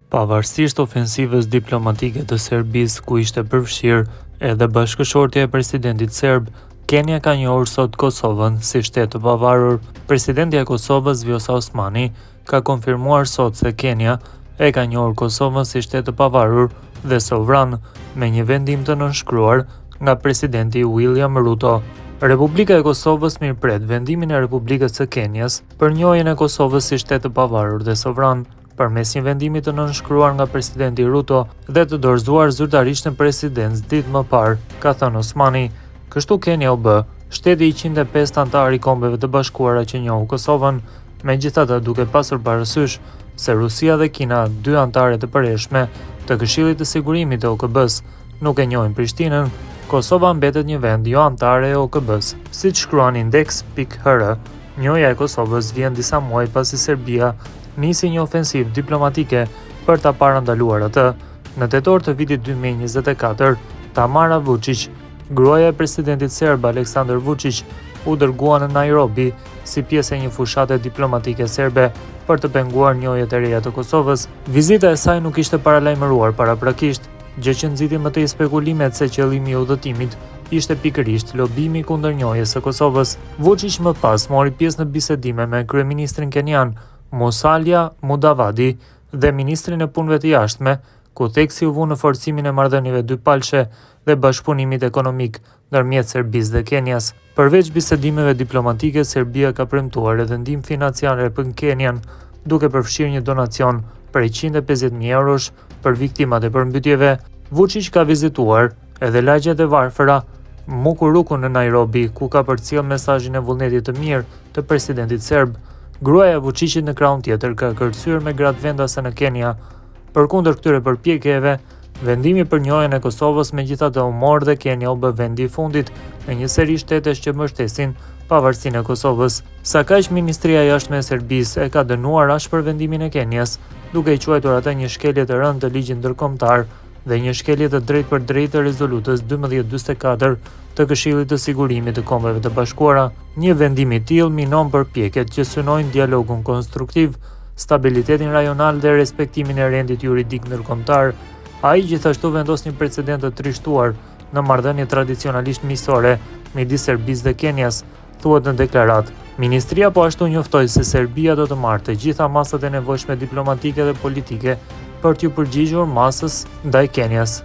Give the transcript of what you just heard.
Pavarësisht ofensivës diplomatike të Serbisë ku ishte përfshirë edhe bashkëshortja e presidentit serb, Kenia ka njohur sot Kosovën si shtet të pavarur. Presidentja e Kosovës Vjosa Osmani ka konfirmuar sot se Kenia e ka njohur Kosovën si shtet të pavarur dhe sovran me një vendim të nënshkruar nga presidenti William Ruto. Republika e Kosovës mirëpret vendimin e Republikës së Kenias për njohjen e Kosovës si shtet të pavarur dhe sovran, përmes një vendimi të nënshkruar nga presidenti Ruto dhe të dorëzuar zyrtarisht në presidencë ditë më parë, ka thënë Osmani. Kështu Kenia u bë shteti i 105 antar i Kombeve të Bashkuara që njohu Kosovën, megjithatë duke pasur parasysh se Rusia dhe Kina, dy antare të përhershme të Këshillit të Sigurimit të OKB-s, nuk e njohin Prishtinën, Kosova mbetet një vend jo antare e OKB-s. Siç shkruan Index.hr, njohja e Kosovës vjen disa muaj pasi Serbia nisi një ofensivë diplomatike për ta parandaluar atë. Në tetor të vitit 2024, Tamara Vučić, gruaja e presidentit serb Aleksandar Vučić, u dërgua në Nairobi si pjesë e një fushate diplomatike serbe për të penguar njohjet e reja të Kosovës. Vizita e saj nuk ishte paralajmëruar paraprakisht, gjë që nxiti më tej spekulimet se qëllimi i udhëtimit ishte pikërisht lobimi kundër njohjes së Kosovës. Vučić më pas mori pjesë në bisedime me kryeministrin kenian Musalia Mudavadi dhe ministrin e punëve të jashtme, ku theksi u vu në forcimin e marrëdhënieve dypalshe dhe bashkëpunimit ekonomik ndërmjet Serbisë dhe Kenias. Përveç bisedimeve diplomatike, Serbia ka premtuar edhe ndihmë financiare për Kenian, duke përfshirë një donacion prej 150.000 eurosh për viktimat e përmbytjeve. Vučić ka vizituar edhe lagjet e varfëra Mukurukun në Nairobi, ku ka përcjell mesazhin e vullnetit të mirë të presidentit serb. Gruaja e Vučićit në krahun tjetër ka kërcyer me gratë vendase në Kenia. Përkundër këtyre përpjekjeve, vendimi për njohjen e Kosovës megjithatë u mor dhe Kenia u bë vendi i fundit në një seri shtetesh që mbështesin pavarësinë e Kosovës. Sa kaq, Ministria e Jashtme e Serbisë e ka dënuar ashpër vendimin e Kenias, duke i quajtur atë një shkelje të rëndë të ligjit ndërkombëtar dhe një shkelje të drejtpërdrejtë të rezolutës 1244 të Këshillit të Sigurimit të Kombeve të Bashkuara. Një vendim i tillë minon përpjekjet që synojnë dialogun konstruktiv, stabilitetin rajonal dhe respektimin e rendit juridik ndërkombëtar. Ai gjithashtu vendos një precedent të trishtuar në marrëdhënie tradicionalisht miqësore midis Serbisë dhe Kenias, thuhet në deklaratë. Ministria po ashtu njoftoi se Serbia do të marrë të gjitha masat e nevojshme diplomatike dhe politike për t'ju përgjigjur masës ndaj Kenias.